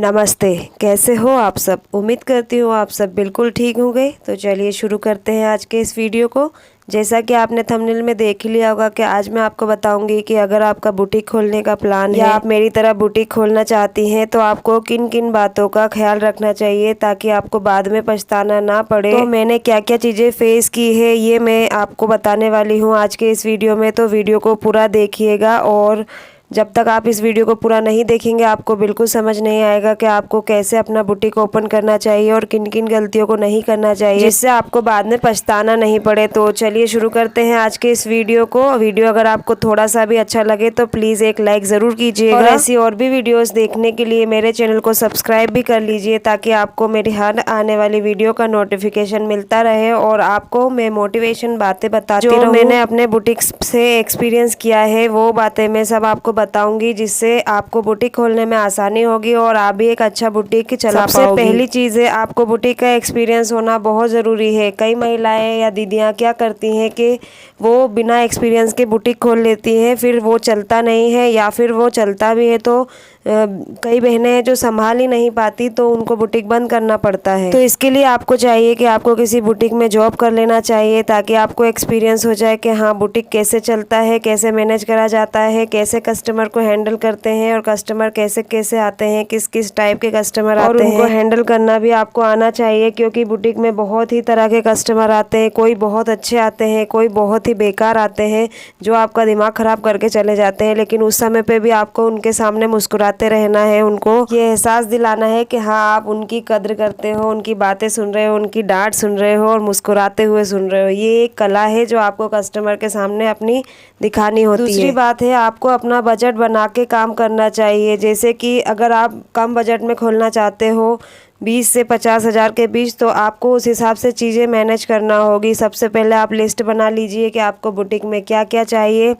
नमस्ते। कैसे हो आप सब? उम्मीद करती हूँ आप सब बिल्कुल ठीक होंगे। तो चलिए शुरू करते हैं आज के इस वीडियो को। जैसा कि आपने थंबनेल में देख ही लिया होगा कि आज मैं आपको बताऊंगी कि अगर आपका बुटीक खोलने का प्लान है या आप मेरी तरह बुटीक खोलना चाहती हैं तो आपको किन किन बातों का ख्याल रखना चाहिए ताकि आपको बाद में पछताना ना पड़े। तो मैंने क्या क्या चीज़ें फेस की है ये मैं आपको बताने वाली हूँ आज के इस वीडियो में। तो वीडियो को पूरा देखिएगा और जब तक आप इस वीडियो को पूरा नहीं देखेंगे आपको बिल्कुल समझ नहीं आएगा कि आपको कैसे अपना बुटीक ओपन करना चाहिए और किन किन गलतियों को नहीं करना चाहिए जिससे आपको बाद में पछताना नहीं पड़े। तो चलिए शुरू करते हैं आज के इस वीडियो को। वीडियो अगर आपको थोड़ा सा भी अच्छा लगे तो प्लीज़ एक लाइक ज़रूर कीजिएगा और ऐसी और भी वीडियोज़ देखने के लिए मेरे चैनल को सब्सक्राइब भी कर लीजिए ताकि आपको मेरी हर आने वाली वीडियो का नोटिफिकेशन मिलता रहे और आपको मैं मोटिवेशन बातें बताती रहूं। जो मैंने अपने बुटीक से एक्सपीरियंस किया है वो बातें मैं सब आपको बताऊंगी जिससे आपको बुटीक खोलने में आसानी होगी और आप भी एक अच्छा बुटीक चला पाओगे। सबसे पहली चीज़ है आपको बुटीक का एक्सपीरियंस होना बहुत ज़रूरी है। कई महिलाएं या दीदियां क्या करती हैं कि वो बिना एक्सपीरियंस के बुटीक खोल लेती हैं, फिर वो चलता नहीं है या फिर वो चलता भी है तो कई बहनें हैं जो संभाल ही नहीं पाती तो उनको बुटीक बंद करना पड़ता है। तो इसके लिए आपको चाहिए कि आपको किसी बुटीक में जॉब कर लेना चाहिए ताकि आपको एक्सपीरियंस हो जाए कि हाँ बुटीक कैसे चलता है, कैसे मैनेज करा जाता है, कैसे कस्टमर को हैंडल करते हैं और कस्टमर कैसे कैसे आते हैं, किस किस टाइप के कस्टमर आते हैं। उनको हैंडल करना भी आपको आना चाहिए क्योंकि बुटीक में बहुत ही तरह के कस्टमर आते हैं। कोई बहुत अच्छे आते हैं, कोई बहुत ही बेकार आते हैं जो आपका दिमाग ख़राब करके चले जाते हैं। लेकिन उस समय पर भी आपको उनके सामने मुस्कुराते रहना है, उनको ये एहसास दिलाना है कि हाँ आप उनकी कद्र करते हो, उनकी बातें सुन रहे हो, उनकी डांट सुन रहे हो और मुस्कुराते हुए सुन रहे हो। ये एक कला है जो आपको कस्टमर के सामने अपनी दिखानी होती है। दूसरी बात है आपको अपना बजट बना के काम करना चाहिए। जैसे कि अगर आप कम बजट में खोलना चाहते हो 20 से 50 हज़ार के बीच तो आपको उस हिसाब से चीज़ें मैनेज करना होगी। सबसे पहले आप लिस्ट बना लीजिए कि आपको बुटीक में क्या क्या चाहिए।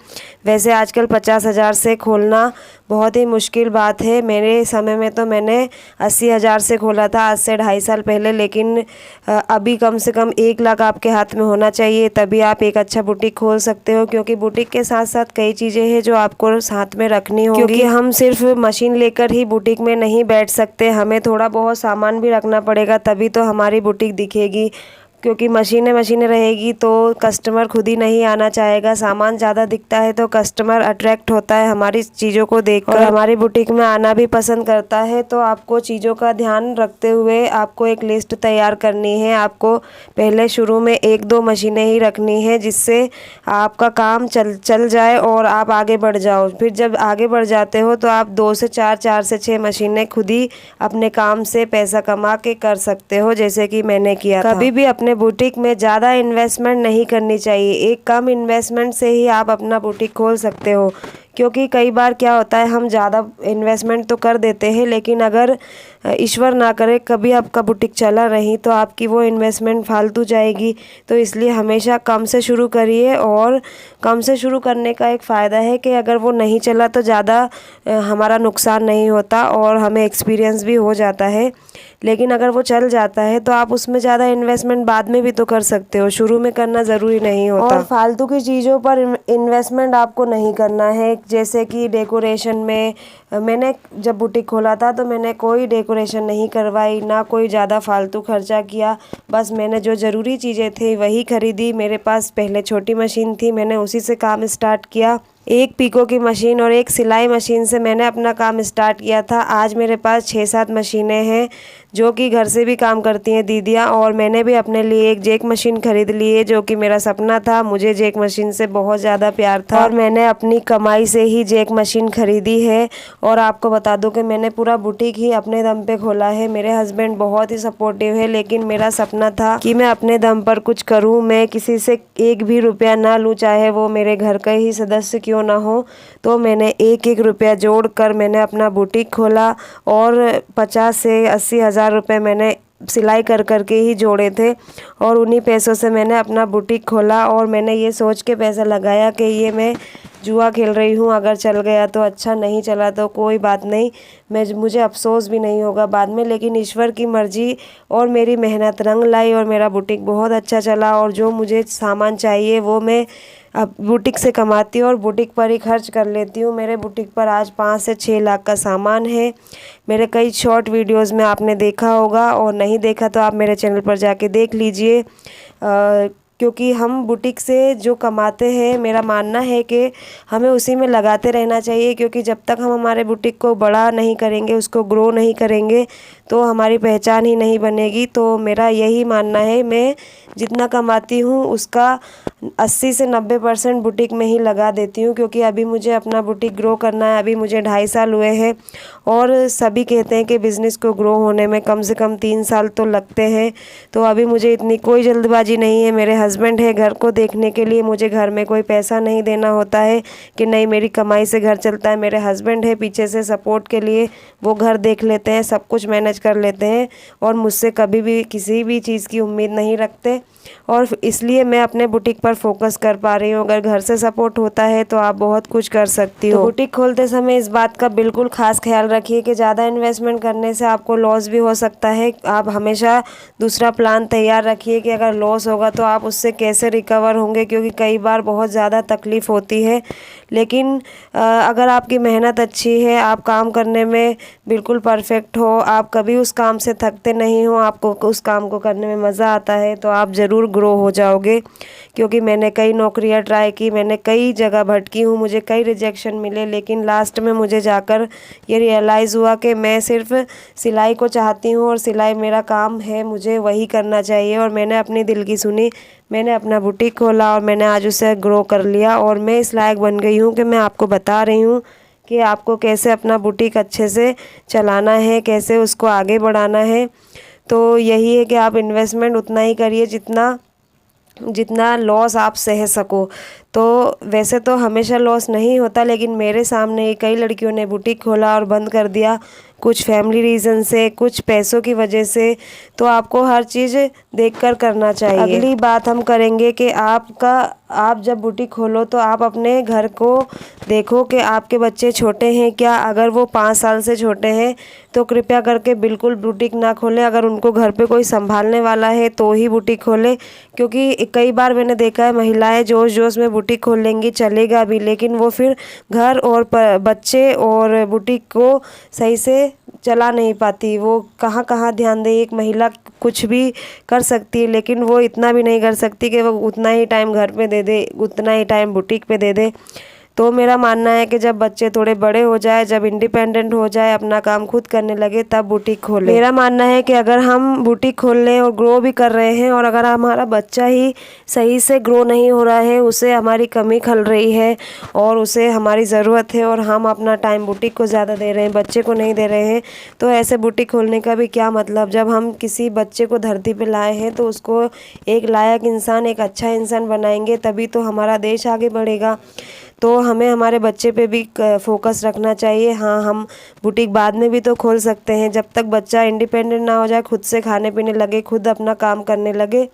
वैसे आजकल 50 हज़ार से खोलना बहुत ही मुश्किल बात है। मेरे समय में तो मैंने 80 हज़ार से खोला था आज से 2.5 साल पहले। लेकिन अभी कम से कम 1 लाख आपके हाथ में होना चाहिए तभी आप एक अच्छा बुटीक खोल सकते हो क्योंकि बुटीक के साथ साथ कई चीज़ें हैं जो आपको साथ में रखनी होगी। क्योंकि हम सिर्फ मशीन लेकर ही बुटीक में नहीं बैठ सकते, हमें थोड़ा बहुत सामान भी रखना पड़ेगा तभी तो हमारी बुटीक दिखेगी। क्योंकि मशीनें रहेगी तो कस्टमर खुद ही नहीं आना चाहेगा। सामान ज़्यादा दिखता है तो कस्टमर अट्रैक्ट होता है हमारी चीज़ों को देखकर और हमारी बुटीक में आना भी पसंद करता है। तो आपको चीज़ों का ध्यान रखते हुए आपको एक लिस्ट तैयार करनी है। आपको पहले शुरू में 1-2 मशीनें ही रखनी है जिससे आपका काम चल जाए और आप आगे बढ़ जाओ। फिर जब आगे बढ़ जाते हो तो आप 2 से 4, 4 से 6 मशीनें खुद ही अपने काम से पैसा कमा के कर सकते हो जैसे कि मैंने किया था। कभी भी अपने बुटीक में ज़्यादा इन्वेस्टमेंट नहीं करनी चाहिए। एक कम इन्वेस्टमेंट से ही आप अपना बुटीक खोल सकते हो क्योंकि कई बार क्या होता है हम ज़्यादा इन्वेस्टमेंट तो कर देते हैं लेकिन अगर ईश्वर ना करे कभी आपका बुटीक चला नहीं तो आपकी वो इन्वेस्टमेंट फालतू जाएगी। तो इसलिए हमेशा कम से शुरू करिए और कम से शुरू करने का एक फ़ायदा है कि अगर वो नहीं चला तो ज़्यादा हमारा नुकसान नहीं होता और हमें एक्सपीरियंस भी हो जाता है। लेकिन अगर वो चल जाता है तो आप उसमें ज़्यादा इन्वेस्टमेंट बाद में भी तो कर सकते हो, शुरू में करना ज़रूरी नहीं होता। और फालतू की चीज़ों पर इन्वेस्टमेंट आपको नहीं करना है। जैसे कि डेकोरेशन में मैंने जब बुटीक खोला था तो मैंने कोई डेकोरेशन नहीं करवाई, ना कोई ज़्यादा फालतू खर्चा किया। बस मैंने जो ज़रूरी चीज़ें थी वही खरीदी। मेरे पास पहले छोटी मशीन थी, मैंने उसी से काम स्टार्ट किया। एक पीको की मशीन और एक सिलाई मशीन से मैंने अपना काम स्टार्ट किया था। आज मेरे पास 6-7 मशीनें हैं जो कि घर से भी काम करती हैं दीदियाँ। और मैंने भी अपने लिए एक जेक मशीन खरीद ली है जो कि मेरा सपना था। मुझे जेक मशीन से बहुत ज़्यादा प्यार था और मैंने अपनी कमाई से ही जेक मशीन खरीदी है। और आपको बता दूं कि मैंने पूरा बुटीक ही अपने दम पे खोला है। मेरे हस्बैंड बहुत ही सपोर्टिव है लेकिन मेरा सपना था कि मैं अपने दम पर कुछ करूँ, मैं किसी से 1 भी रुपया ना लूँ, चाहे वो मेरे घर का ही सदस्य क्यों ना हो। तो मैंने 1-1 रुपया जोड़ कर मैंने अपना बुटीक खोला और 50 से 80 हज़ार रुपये मैंने सिलाई कर के ही जोड़े थे और उन्हीं पैसों से मैंने अपना बुटीक खोला। और मैंने ये सोच के पैसा लगाया कि ये मैं जुआ खेल रही हूँ। अगर चल गया तो अच्छा, नहीं चला तो कोई बात नहीं, मुझे अफ़सोस भी नहीं होगा बाद में। लेकिन ईश्वर की मर्ज़ी और मेरी मेहनत रंग लाई और मेरा बुटीक बहुत अच्छा चला। और जो मुझे सामान चाहिए वो मैं अब बुटीक से कमाती हूँ और बुटीक पर ही खर्च कर लेती हूँ। मेरे बुटीक पर आज 5 से 6 लाख का सामान है। मेरे कई शॉर्ट वीडियोस में आपने देखा होगा, और नहीं देखा तो आप मेरे चैनल पर जाके देख लीजिए। क्योंकि हम बुटीक से जो कमाते हैं, मेरा मानना है कि हमें उसी में लगाते रहना चाहिए। क्योंकि जब तक हम हमारे बुटीक को बड़ा नहीं करेंगे, उसको ग्रो नहीं करेंगे, तो हमारी पहचान ही नहीं बनेगी। तो मेरा यही मानना है, मैं जितना कमाती हूँ उसका 80 से 90% बुटीक में ही लगा देती हूँ। क्योंकि अभी मुझे अपना बुटीक ग्रो करना है। अभी मुझे 2.5 साल हुए हैं और सभी कहते हैं कि बिज़नेस को ग्रो होने में कम से कम 3 साल तो लगते हैं। तो अभी मुझे इतनी कोई जल्दबाजी नहीं है। मेरे हस्बैंड है घर को देखने के लिए, मुझे घर में कोई पैसा नहीं देना होता है कि नहीं मेरी कमाई से घर चलता है। मेरे हस्बैंड है पीछे से सपोर्ट के लिए, वो घर देख लेते हैं, सब कुछ मैनेज कर लेते हैं और मुझसे कभी भी किसी भी चीज़ की उम्मीद नहीं रखते। और इसलिए मैं अपने बुटीक पर फोकस कर पा रही हूँ। अगर घर से सपोर्ट होता है तो आप बहुत कुछ कर सकती हो। तो बुटीक खोलते समय इस बात का बिल्कुल खास ख्याल रखिए कि ज़्यादा इन्वेस्टमेंट करने से आपको लॉस भी हो सकता है। आप हमेशा दूसरा प्लान तैयार रखिए कि अगर लॉस होगा तो आप उससे कैसे रिकवर होंगे, क्योंकि कई बार बहुत ज़्यादा तकलीफ़ होती है। लेकिन अगर आपकी मेहनत अच्छी है, आप काम करने में बिल्कुल परफेक्ट हो, आप कभी उस काम से थकते नहीं हो, आपको उस काम को करने में मज़ा आता है, तो आप ज़रूर ग्रो हो जाओगे। क्योंकि मैंने कई नौकरियां ट्राई की, मैंने कई जगह भटकी हूँ, मुझे कई रिजेक्शन मिले, लेकिन लास्ट में मुझे जाकर ये रियलाइज़ हुआ कि मैं सिर्फ सिलाई को चाहती हूँ और सिलाई मेरा काम है, मुझे वही करना चाहिए। और मैंने अपनी दिल की सुनी, मैंने अपना बुटीक खोला और मैंने आज उसे ग्रो कर लिया। और मैं इस लायक बन गई हूँ कि मैं आपको बता रही हूँ कि आपको कैसे अपना बुटीक अच्छे से चलाना है, कैसे उसको आगे बढ़ाना है। तो यही है कि आप इन्वेस्टमेंट उतना ही करिए जितना लॉस आप सह सको। तो वैसे तो हमेशा लॉस नहीं होता, लेकिन मेरे सामने ही कई लड़कियों ने बुटीक खोला और बंद कर दिया, कुछ फैमिली रीज़न से, कुछ पैसों की वजह से। तो आपको हर चीज़ देखकर करना चाहिए। अगली बात हम करेंगे कि आप जब बुटीक खोलो तो आप अपने घर को देखो कि आपके बच्चे छोटे हैं क्या। अगर वो 5 साल से छोटे हैं तो कृपया करके बिल्कुल बुटीक ना खोलें। अगर उनको घर पे कोई संभालने वाला है तो ही बुटीक खोलें। क्योंकि कई बार मैंने देखा है महिलाएं जोश जोश में बुटीक खोल लेंगी, चलेगा भी, लेकिन वो फिर घर और बच्चे और बुटीक को सही से चला नहीं पाती। वो कहाँ कहाँ ध्यान दे। एक महिला कुछ भी कर सकती है, लेकिन वो इतना भी नहीं कर सकती कि वो उतना ही टाइम घर पे दे दे, उतना ही टाइम बुटीक पे दे दे। तो मेरा मानना है कि जब बच्चे थोड़े बड़े हो जाए, जब इंडिपेंडेंट हो जाए, अपना काम खुद करने लगे, तब बुटीक खोलें। मेरा मानना है कि अगर हम बुटीक खोल लें और ग्रो भी कर रहे हैं, और अगर हमारा बच्चा ही सही से ग्रो नहीं हो रहा है, उसे हमारी कमी खल रही है और उसे हमारी ज़रूरत है, और हम अपना टाइम बुटीक को ज़्यादा दे रहे हैं, बच्चे को नहीं दे रहे हैं, तो ऐसे बुटीक खोलने का भी क्या मतलब। जब हम किसी बच्चे को धरती पर लाए हैं तो उसको एक लायक इंसान, एक अच्छा इंसान बनाएंगे, तभी तो हमारा देश आगे बढ़ेगा। तो हमें हमारे बच्चे पे भी फोकस रखना चाहिए। हाँ, हम बुटीक बाद में भी तो खोल सकते हैं, जब तक बच्चा इंडिपेंडेंट ना हो जाए, खुद से खाने पीने लगे, खुद अपना काम करने लगे,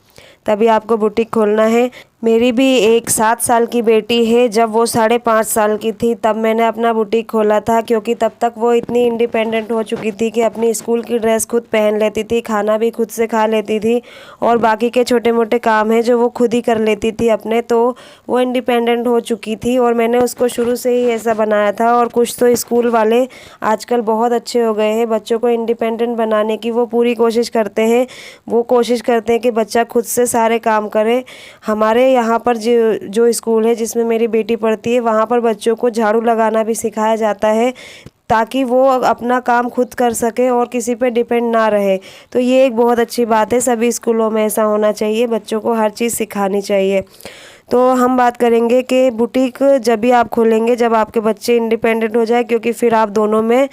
तभी आपको बुटीक खोलना है। मेरी भी एक 7 साल की बेटी है। जब वो 5.5 साल की थी तब मैंने अपना बुटीक खोला था, क्योंकि तब तक वो इतनी इंडिपेंडेंट हो चुकी थी कि अपनी स्कूल की ड्रेस खुद पहन लेती थी, खाना भी खुद से खा लेती थी, और बाकी के छोटे मोटे काम हैं जो वो खुद ही कर लेती थी अपने। तो वो इंडिपेंडेंट हो चुकी थी और मैंने उसको शुरू से ही ऐसा बनाया था। और कुछ तो स्कूल वाले आजकल बहुत अच्छे हो गए हैं, बच्चों को इंडिपेंडेंट बनाने की वो पूरी कोशिश करते हैं। वो कोशिश करते हैं कि बच्चा खुद से सारे काम करे। हमारे यहाँ पर जो स्कूल है जिसमें मेरी बेटी पढ़ती है, वहाँ पर बच्चों को झाड़ू लगाना भी सिखाया जाता है, ताकि वो अपना काम खुद कर सके और किसी पे डिपेंड ना रहे। तो ये एक बहुत अच्छी बात है, सभी स्कूलों में ऐसा होना चाहिए, बच्चों को हर चीज़ सिखानी चाहिए। तो हम बात करेंगे कि बुटीक जब भी आप खोलेंगे, जब आपके बच्चे इंडिपेंडेंट हो जाए, क्योंकि फिर आप दोनों में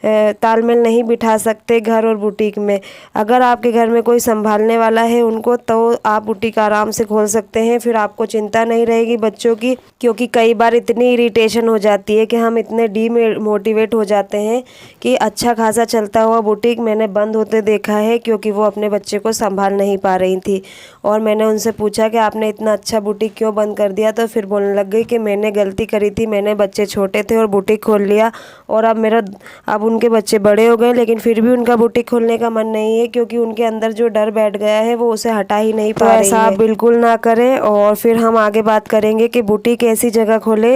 तालमेल नहीं बिठा सकते घर और बुटीक में। अगर आपके घर में कोई संभालने वाला है उनको, तो आप बुटीक आराम से खोल सकते हैं। फिर आपको चिंता नहीं रहेगी बच्चों की, क्योंकि कई बार इतनी इरिटेशन हो जाती है कि हम इतने डीमोटिवेट हो जाते हैं कि अच्छा खासा चलता हुआ बुटीक मैंने बंद होते देखा है, क्योंकि वो अपने बच्चे को संभाल नहीं पा रही थी। और मैंने उनसे पूछा कि आपने इतना अच्छा बुटीक क्यों बंद कर दिया, तो फिर बोलने लग गई कि मैंने गलती करी थी, मैंने बच्चे छोटे थे और बुटीक खोल लिया, और अब उनके बच्चे बड़े हो गए, लेकिन फिर भी उनका बुटीक खोलने का मन नहीं है, क्योंकि उनके अंदर जो डर बैठ गया है वो उसे हटा ही नहीं पा रही है। ऐसा आप बिल्कुल ना करें। और फिर हम आगे बात करेंगे कि बुटीक ऐसी जगह खोले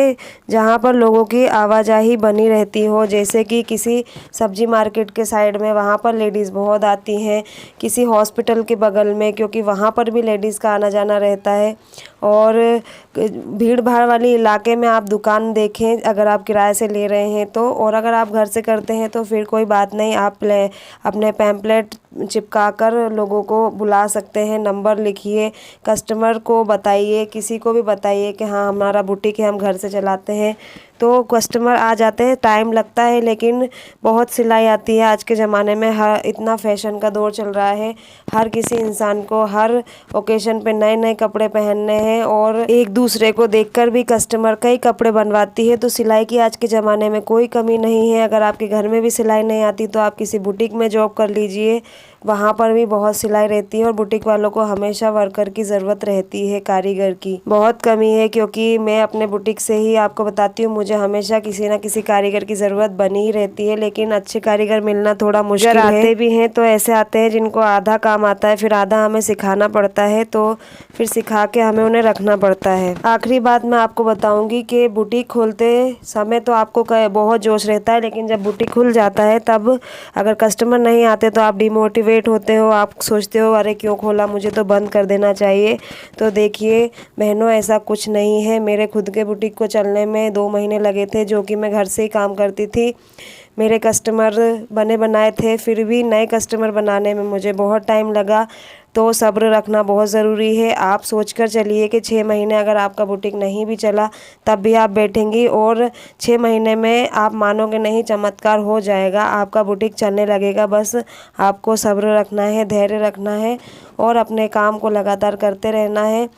जहाँ पर लोगों की आवाजाही बनी रहती हो, जैसे कि किसी सब्जी मार्केट के साइड में, वहाँ पर लेडीज़ बहुत आती हैं, किसी हॉस्पिटल के बगल में, क्योंकि वहाँ पर भी लेडीज़ का आना जाना रहता है। और भीड़ भाड़ वाले इलाके में आप दुकान देखें अगर आप किराए से ले रहे हैं तो, और अगर आप घर से करते हैं तो फिर कोई बात नहीं, आप अपने पैम्पलेट चिपका कर लोगों को बुला सकते हैं, नंबर लिखिए, कस्टमर को बताइए, किसी को भी बताइए कि हाँ हमारा बुटीक है, हम घर से चलाते हैं, तो कस्टमर आ जाते हैं। टाइम लगता है लेकिन बहुत सिलाई आती है। आज के ज़माने में इतना फैशन का दौर चल रहा है, हर किसी इंसान को हर ओकेशन पे नए नए कपड़े पहनने हैं, और एक दूसरे को देखकर भी कस्टमर कई कपड़े बनवाती है। तो सिलाई की आज के ज़माने में कोई कमी नहीं है। अगर आपके घर में भी सिलाई नहीं आती तो आप किसी बुटीक में जॉब कर लीजिए, वहाँ पर भी बहुत सिलाई रहती है। और बुटीक वालों को हमेशा वर्कर की ज़रूरत रहती है, कारीगर की बहुत कमी है, क्योंकि मैं अपने बुटीक से ही आपको बताती हूँ, मुझे हमेशा किसी ना किसी कारीगर की ज़रूरत बनी ही रहती है। लेकिन अच्छे कारीगर मिलना थोड़ा मुश्किल है। आते भी हैं तो ऐसे आते हैं जिनको आधा काम आता है, फिर आधा हमें सिखाना पड़ता है, तो फिर सिखा के हमें उन्हें रखना पड़ता है। आखिरी बात मैं आपको बताऊँगी कि बुटीक खोलते समय तो आपको बहुत जोश रहता है, लेकिन जब बुटीक खुल जाता है तब अगर कस्टमर नहीं आते तो आप डिमोटिवेट होते हो, आप सोचते हो अरे क्यों खोला, मुझे तो बंद कर देना चाहिए। तो देखिए बहनों, ऐसा कुछ नहीं है। मेरे खुद के बुटीक को चलने में 2 महीने लगे थे, जो कि मैं घर से ही काम करती थी। मेरे कस्टमर बने बनाए थे, फिर भी नए कस्टमर बनाने में मुझे बहुत टाइम लगा। तो सब्र रखना बहुत ज़रूरी है। आप सोचकर चलिए कि 6 महीने अगर आपका बुटीक नहीं भी चला तब भी आप बैठेंगी, और 6 महीने में आप मानोगे नहीं, चमत्कार हो जाएगा, आपका बुटीक चलने लगेगा। बस आपको सब्र रखना है, धैर्य रखना है, और अपने काम को लगातार करते रहना है।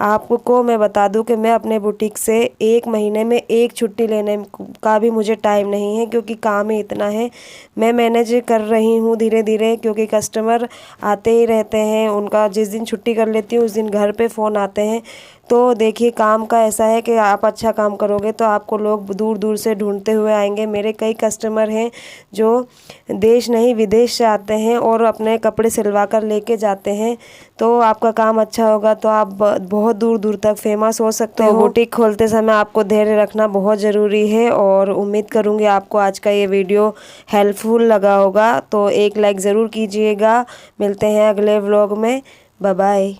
आपको मैं बता दूं कि मैं अपने बुटीक से 1 महीने में 1 छुट्टी लेने का भी मुझे टाइम नहीं है, क्योंकि काम ही इतना है। मैं मैनेज कर रही हूँ धीरे धीरे, क्योंकि कस्टमर आते ही रहते हैं। उनका जिस दिन छुट्टी कर लेती हूँ उस दिन घर पे फ़ोन आते हैं। तो देखिए काम का ऐसा है कि आप अच्छा काम करोगे तो आपको लोग दूर दूर से ढूंढते हुए आएंगे। मेरे कई कस्टमर हैं जो देश नहीं विदेश से आते हैं और अपने कपड़े सिलवा कर लेके जाते हैं। तो आपका काम अच्छा होगा तो आप बहुत दूर दूर तक फेमस हो सकते हो। बुटीक खोलते समय आपको धैर्य रखना बहुत ज़रूरी है, और उम्मीद करूँगी आपको आज का ये वीडियो हेल्पफुल लगा होगा। तो एक लाइक ज़रूर कीजिएगा। मिलते हैं अगले व्लॉग में। Bye bye.